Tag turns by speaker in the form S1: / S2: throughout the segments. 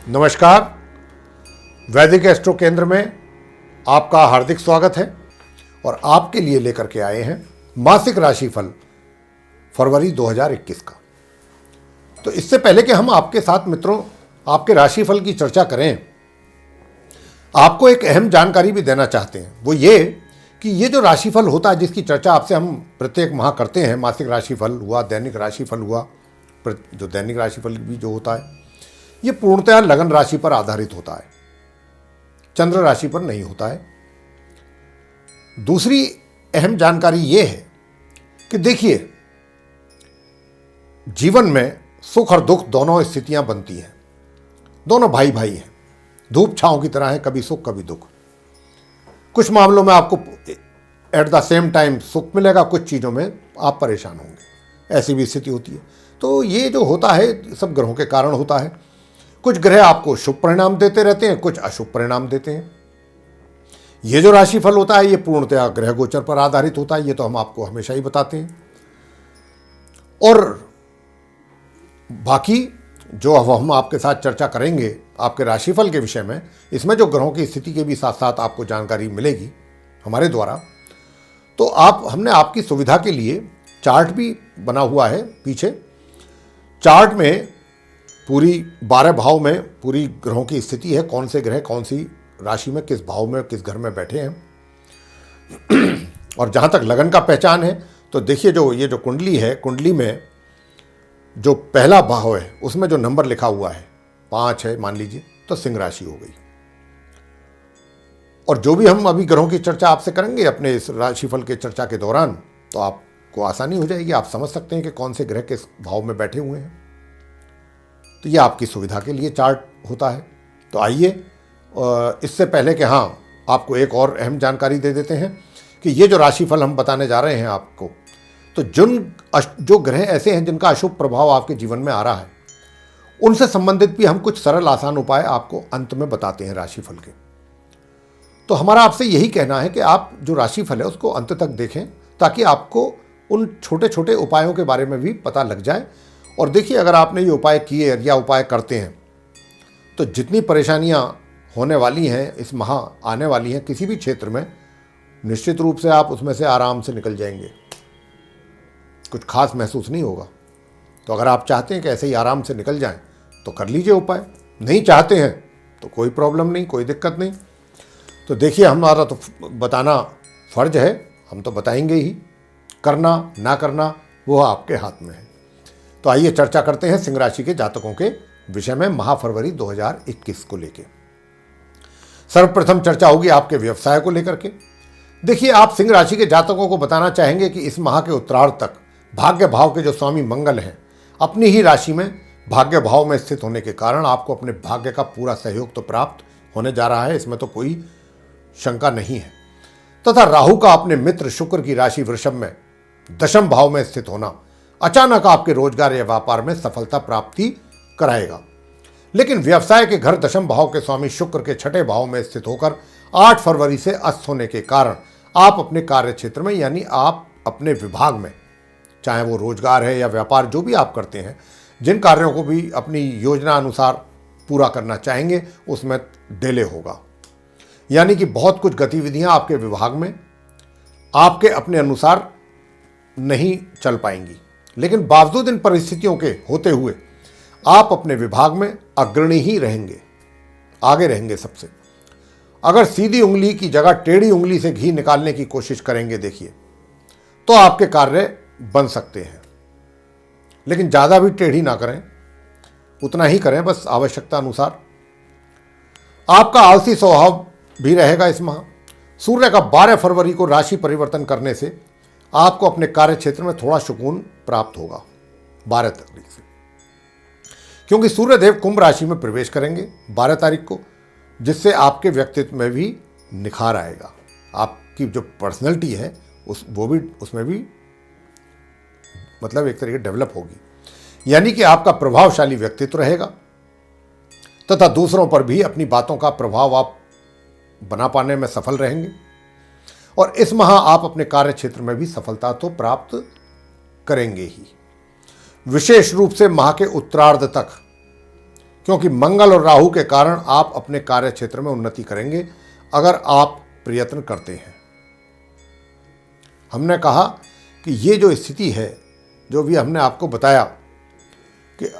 S1: नमस्कार। वैदिक एस्ट्रो केंद्र में आपका हार्दिक स्वागत है और आपके लिए लेकर के आए हैं मासिक राशिफल फरवरी 2021 का। तो इससे पहले कि हम आपके साथ मित्रों आपके राशिफल की चर्चा करें, आपको एक अहम जानकारी भी देना चाहते हैं। वो ये कि ये जो राशिफल होता है जिसकी चर्चा आपसे हम प्रत्येक माह करते हैं, मासिक राशिफल हुआ, दैनिक राशिफल हुआ, जो दैनिक राशिफल भी जो होता है ये पूर्णतः लगन राशि पर आधारित होता है, चंद्र राशि पर नहीं होता है। दूसरी अहम जानकारी ये है कि देखिए, जीवन में सुख और दुख दोनों स्थितियां बनती हैं, दोनों भाई भाई हैं, धूप छांव की तरह है, कभी सुख कभी दुख। कुछ मामलों में आपको एट द सेम टाइम सुख मिलेगा, कुछ चीज़ों में आप परेशान होंगे, ऐसी भी स्थिति होती है। तो ये जो होता है सब ग्रहों के कारण होता है। कुछ ग्रह आपको शुभ परिणाम देते रहते हैं, कुछ अशुभ परिणाम देते हैं। ये जो राशिफल होता है ये पूर्णतः ग्रह गोचर पर आधारित होता है, ये तो हम आपको हमेशा ही बताते हैं। और बाकी जो अब हम आपके साथ चर्चा करेंगे आपके राशिफल के विषय में, इसमें जो ग्रहों की स्थिति के भी साथ साथ आपको जानकारी मिलेगी हमारे द्वारा। तो हमने आपकी सुविधा के लिए चार्ट भी बना हुआ है। पीछे चार्ट में पूरी 12 भाव में पूरी ग्रहों की स्थिति है, कौन से ग्रह कौन सी राशि में किस भाव में किस घर में बैठे हैं। और जहाँ तक लगन का पहचान है तो देखिए, ये जो कुंडली है, कुंडली में जो पहला भाव है उसमें जो नंबर लिखा हुआ है 5 है मान लीजिए, तो सिंह राशि हो गई। और जो भी हम अभी ग्रहों की चर्चा आपसे करेंगे अपने इस राशिफल के चर्चा के दौरान, तो आपको आसानी हो जाएगी, आप समझ सकते हैं कि कौन से ग्रह किस भाव में बैठे हुए हैं। तो ये आपकी सुविधा के लिए चार्ट होता है। तो आइए, इससे पहले कि आपको एक और अहम जानकारी दे देते हैं कि ये जो राशिफल हम बताने जा रहे हैं आपको, तो जो ग्रह ऐसे हैं जिनका अशुभ प्रभाव आपके जीवन में आ रहा है, उनसे संबंधित भी हम कुछ सरल आसान उपाय आपको अंत में बताते हैं राशिफल के। तो हमारा आपसे यही कहना है कि आप जो राशिफल है उसको अंत तक देखें, ताकि आपको उन छोटे छोटे उपायों के बारे में भी पता लग जाए। और देखिए, अगर आपने ये उपाय किए या उपाय करते हैं तो जितनी परेशानियां होने वाली हैं इस माह आने वाली हैं किसी भी क्षेत्र में, निश्चित रूप से आप उसमें से आराम से निकल जाएंगे, कुछ खास महसूस नहीं होगा। तो अगर आप चाहते हैं कि ऐसे ही आराम से निकल जाएं तो कर लीजिए उपाय, नहीं चाहते हैं तो कोई प्रॉब्लम नहीं, कोई दिक्कत नहीं। तो देखिए, हमारा तो बताना फर्ज है, हम तो बताएंगे ही, करना ना करना वो आपके हाथ में है। तो आइए चर्चा करते हैं सिंह राशि के जातकों के विषय में माह फरवरी 2021 को लेकर। सर्वप्रथम चर्चा होगी आपके व्यवसाय को लेकर के। देखिए, आप सिंह राशि के जातकों को बताना चाहेंगे कि इस माह के उत्तरार्ध तक भाग्य भाव के जो स्वामी मंगल हैं अपनी ही राशि में भाग्य भाव में स्थित होने के कारण आपको अपने भाग्य का पूरा सहयोग तो प्राप्त होने जा रहा है, इसमें तो कोई शंका नहीं है। तथा राहु का अपने मित्र शुक्र की राशि वृषभ में दशम भाव में स्थित होना अचानक आपके रोजगार या व्यापार में सफलता प्राप्ति कराएगा। लेकिन व्यवसाय के घर दशम भाव के स्वामी शुक्र के छठे भाव में स्थित होकर 8 फरवरी से अस्त होने के कारण आप अपने कार्य क्षेत्र में, यानी आप अपने विभाग में, चाहे वो रोजगार है या व्यापार, जो भी आप करते हैं, जिन कार्यों को भी अपनी योजना अनुसार पूरा करना चाहेंगे उसमें डिले होगा। यानी कि बहुत कुछ गतिविधियां आपके विभाग में आपके अपने अनुसार नहीं चल पाएंगी, लेकिन बावजूद इन परिस्थितियों के होते हुए आप अपने विभाग में अग्रणी ही रहेंगे, आगे रहेंगे सबसे। अगर सीधी उंगली की जगह टेढ़ी उंगली से घी निकालने की कोशिश करेंगे देखिए, तो आपके कार्य बन सकते हैं। लेकिन ज़्यादा भी टेढ़ी ना करें, उतना ही करें बस आवश्यकता अनुसार। आपका आलसी स्वभाव भी रहेगा इस माह। सूर्य का 12 फरवरी को राशि परिवर्तन करने से आपको अपने कार्य क्षेत्र में थोड़ा सुकून प्राप्त होगा 12 तारीख से, क्योंकि सूर्यदेव कुंभ राशि में प्रवेश करेंगे 12 तारीख को, जिससे आपके व्यक्तित्व में भी निखार आएगा। आपकी जो पर्सनैलिटी है उसमें भी मतलब एक तरीके डेवलप होगी, यानी कि आपका प्रभावशाली व्यक्तित्व रहेगा तथा दूसरों पर भी अपनी बातों का प्रभाव आप बना पाने में सफल रहेंगे। और इस माह आप अपने कार्य क्षेत्र में भी सफलता तो प्राप्त करेंगे ही। विशेष रूप से माह के उत्तरार्ध तक क्योंकि मंगल और राहु के कारण आप अपने कार्य क्षेत्र में उन्नति करेंगे अगर आप प्रयत्न करते हैं। हमने कहा कि ये जो स्थिति है, जो भी हमने आपको बताया कि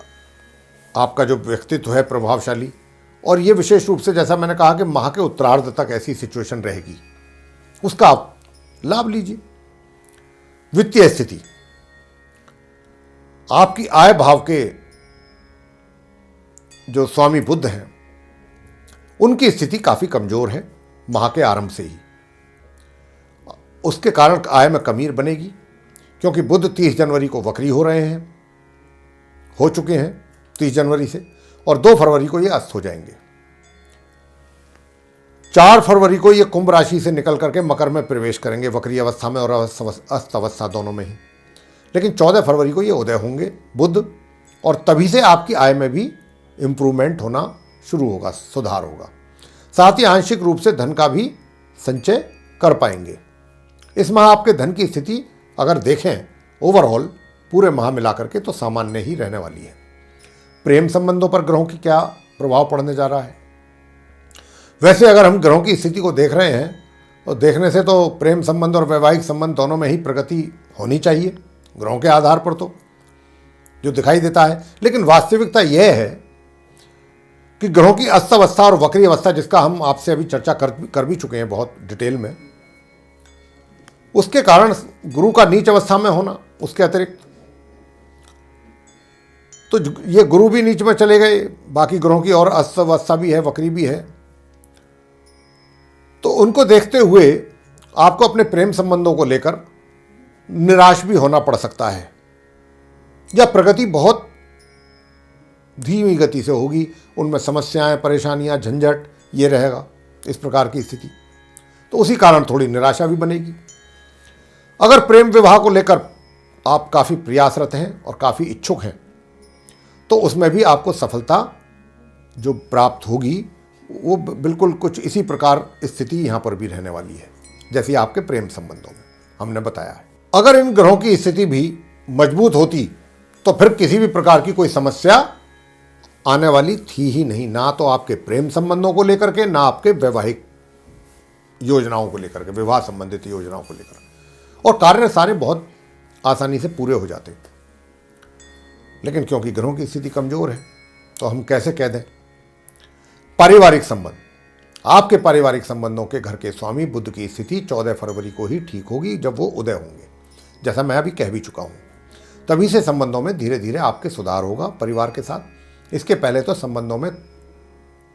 S1: आपका जो व्यक्तित्व है प्रभावशाली, और ये विशेष रूप से जैसा मैंने कहा कि माह के उत्तरार्ध तक ऐसी सिचुएशन रहेगी, उसका आप लाभ लीजिए। वित्तीय स्थिति, आपकी आय भाव के जो स्वामी बुध हैं उनकी स्थिति काफी कमजोर है माह के आरंभ से ही। उसके कारण आय में कमी बनेगी, क्योंकि बुध 30 जनवरी को वक्री हो रहे हैं, हो चुके हैं 30 जनवरी से, और 2 फरवरी को ये अस्त हो जाएंगे। 4 फरवरी को ये कुंभ राशि से निकल करके मकर में प्रवेश करेंगे, वक्री अवस्था में और अस्त अवस्था दोनों में ही। लेकिन 14 फरवरी को ये उदय होंगे बुध, और तभी से आपकी आय में भी इंप्रूवमेंट होना शुरू होगा, सुधार होगा। साथ ही आंशिक रूप से धन का भी संचय कर पाएंगे। इस माह आपके धन की स्थिति अगर देखें ओवरऑल पूरे माह मिलाकर के तो सामान्य ही रहने वाली है। प्रेम संबंधों पर ग्रहों की क्या प्रभाव पड़ने जा रहा है? वैसे अगर हम ग्रहों की स्थिति को देख रहे हैं तो देखने से तो प्रेम संबंध और वैवाहिक संबंध दोनों में ही प्रगति होनी चाहिए ग्रहों के आधार पर, तो जो दिखाई देता है। लेकिन वास्तविकता यह है कि ग्रहों की अस्त अवस्था और वक्री अवस्था, जिसका हम आपसे अभी चर्चा कर भी चुके हैं बहुत डिटेल में, उसके कारण गुरु का नीच अवस्था में होना, उसके अतिरिक्त तो ये गुरु भी नीच में चले गए, बाकी ग्रहों की और अस्त अवस्था भी है, वक्री भी है। तो उनको देखते हुए आपको अपने प्रेम संबंधों को लेकर निराश भी होना पड़ सकता है, या प्रगति बहुत धीमी गति से होगी, उनमें समस्याएं, परेशानियां, झंझट ये रहेगा, इस प्रकार की स्थिति। तो उसी कारण थोड़ी निराशा भी बनेगी। अगर प्रेम विवाह को लेकर आप काफ़ी प्रयासरत हैं और काफ़ी इच्छुक हैं तो उसमें भी आपको सफलता जो प्राप्त होगी वो बिल्कुल कुछ इसी प्रकार स्थिति यहाँ पर भी रहने वाली है जैसी आपके प्रेम संबंधों में हमने बताया है। अगर इन ग्रहों की स्थिति भी मजबूत होती तो फिर किसी भी प्रकार की कोई समस्या आने वाली थी ही नहीं, ना तो आपके प्रेम संबंधों को लेकर के, ना आपके वैवाहिक योजनाओं को लेकर के, विवाह संबंधित योजनाओं को लेकर, और कार्य सारे बहुत आसानी से पूरे हो जाते। लेकिन क्योंकि ग्रहों की स्थिति कमजोर है तो हम कैसे कह दें। पारिवारिक संबंध, आपके पारिवारिक संबंधों के घर के स्वामी बुध की स्थिति 14 फरवरी को ही ठीक होगी, जब वो उदय होंगे, जैसा मैं अभी कह भी चुका हूं। तभी से संबंधों में धीरे धीरे आपके सुधार होगा परिवार के साथ। इसके पहले तो संबंधों में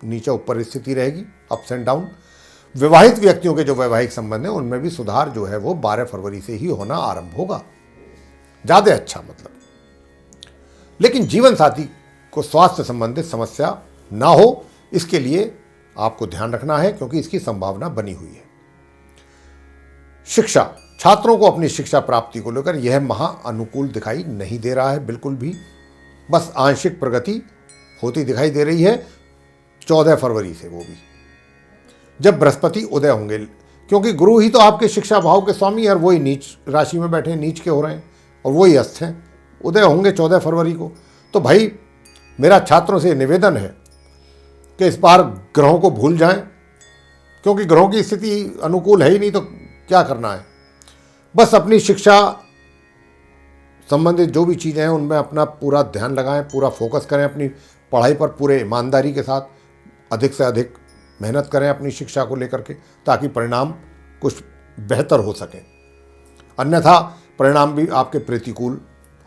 S1: नीचे ऊपर स्थिति रहेगी, अप्स एंड डाउन। विवाहित व्यक्तियों के जो वैवाहिक संबंध हैं उनमें भी सुधार जो है वो 12 फरवरी से ही होना आरंभ होगा, ज़्यादा अच्छा मतलब। लेकिन जीवन साथी को स्वास्थ्य संबंधित समस्या ना हो, इसके लिए आपको ध्यान रखना है, क्योंकि इसकी संभावना बनी हुई है। शिक्षा, छात्रों को अपनी शिक्षा प्राप्ति को लेकर यह महा अनुकूल दिखाई नहीं दे रहा है बिल्कुल भी, बस आंशिक प्रगति होती दिखाई दे रही है 14 फरवरी से, वो भी जब बृहस्पति उदय होंगे, क्योंकि गुरु ही तो आपके शिक्षा भाव के स्वामी और वही नीच राशि में बैठे, नीच के हो रहे हैं, और वही अस्त हैं, उदय होंगे 14 फरवरी को। तो भाई मेरा छात्रों से निवेदन है कि इस बार ग्रहों को भूल जाएं, क्योंकि ग्रहों की स्थिति अनुकूल है ही नहीं, तो क्या करना है। बस अपनी शिक्षा संबंधित जो भी चीज़ें हैं उनमें अपना पूरा ध्यान लगाएं, पूरा फोकस करें अपनी पढ़ाई पर, पूरे ईमानदारी के साथ अधिक से अधिक मेहनत करें अपनी शिक्षा को लेकर के, ताकि परिणाम कुछ बेहतर हो सकें। अन्यथा परिणाम भी आपके प्रतिकूल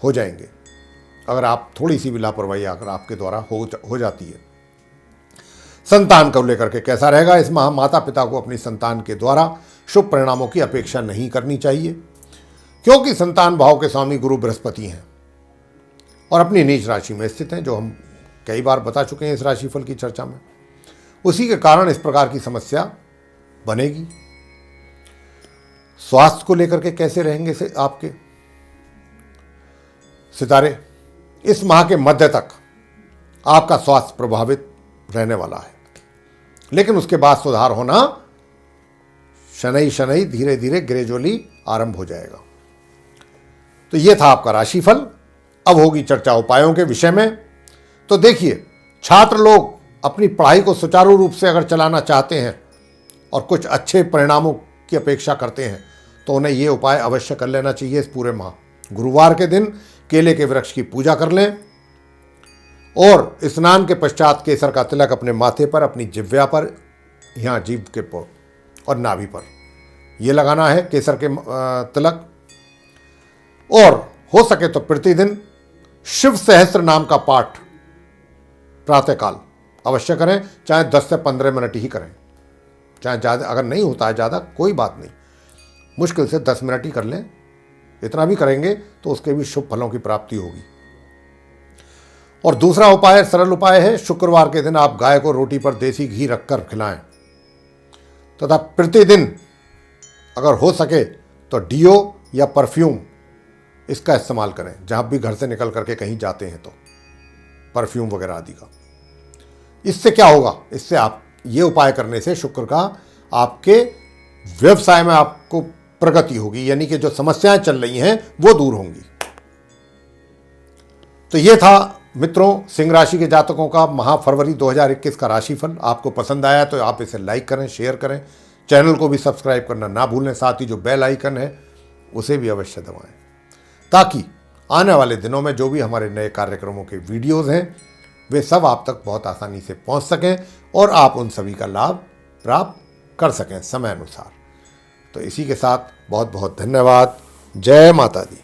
S1: हो जाएंगे अगर आप थोड़ी सी भी लापरवाही अगर आपके द्वारा हो जाती है। संतान को लेकर के कैसा रहेगा इस माह? माता पिता को अपनी संतान के द्वारा शुभ परिणामों की अपेक्षा नहीं करनी चाहिए, क्योंकि संतान भाव के स्वामी गुरु बृहस्पति हैं और अपनी नीच राशि में स्थित हैं, जो हम कई बार बता चुके हैं इस राशिफल की चर्चा में। उसी के कारण इस प्रकार की समस्या बनेगी। स्वास्थ्य को लेकर के कैसे रहेंगे से आपके सितारे? इस माह के मध्य तक आपका स्वास्थ्य प्रभावित रहने वाला है, लेकिन उसके बाद सुधार होना शनै शनै धीरे धीरे ग्रेजुअली आरंभ हो जाएगा। तो यह था आपका राशिफल। अब होगी चर्चा उपायों के विषय में। तो देखिए, छात्र लोग अपनी पढ़ाई को सुचारू रूप से अगर चलाना चाहते हैं और कुछ अच्छे परिणामों की अपेक्षा करते हैं तो उन्हें ये उपाय अवश्य कर लेना चाहिए इस पूरे माह। गुरुवार के दिन केले के वृक्ष की पूजा कर लें और स्नान के पश्चात केसर का तिलक अपने माथे पर, अपनी जिह्वा पर, यहाँ जीभ के पर और नाभि पर यह लगाना है केसर के तिलक। और हो सके तो प्रतिदिन शिव सहस्त्र नाम का पाठ प्रातःकाल अवश्य करें, चाहे 10 से 15 मिनट ही करें, चाहे ज़्यादा अगर नहीं होता है ज़्यादा कोई बात नहीं, मुश्किल से 10 मिनट ही कर लें। इतना भी करेंगे तो उसके भी शुभ फलों की प्राप्ति होगी। और दूसरा उपाय, सरल उपाय है, शुक्रवार के दिन आप गाय को रोटी पर देसी घी रखकर खिलाएं तथा प्रतिदिन अगर हो सके तो डीओ या परफ्यूम इसका इस्तेमाल करें। जहाँ भी घर से निकल करके कहीं जाते हैं तो परफ्यूम वगैरह आदि का। इससे क्या होगा, इससे आप ये उपाय करने से शुक्र का आपके व्यवसाय में आपको प्रगति होगी, यानी कि जो समस्याएं चल रही हैं वो दूर होंगी। तो ये था मित्रों सिंह राशि के जातकों का माह फरवरी 2021 का राशिफल। आपको पसंद आया तो आप इसे लाइक करें, शेयर करें, चैनल को भी सब्सक्राइब करना ना भूलें। साथ ही जो बेल आइकन है उसे भी अवश्य दबाएं ताकि आने वाले दिनों में जो भी हमारे नए कार्यक्रमों के वीडियोज़ हैं वे सब आप तक बहुत आसानी से पहुंच सकें और आप उन सभी का लाभ प्राप्त कर सकें समय अनुसार। तो इसी के साथ बहुत बहुत धन्यवाद। जय माता दी।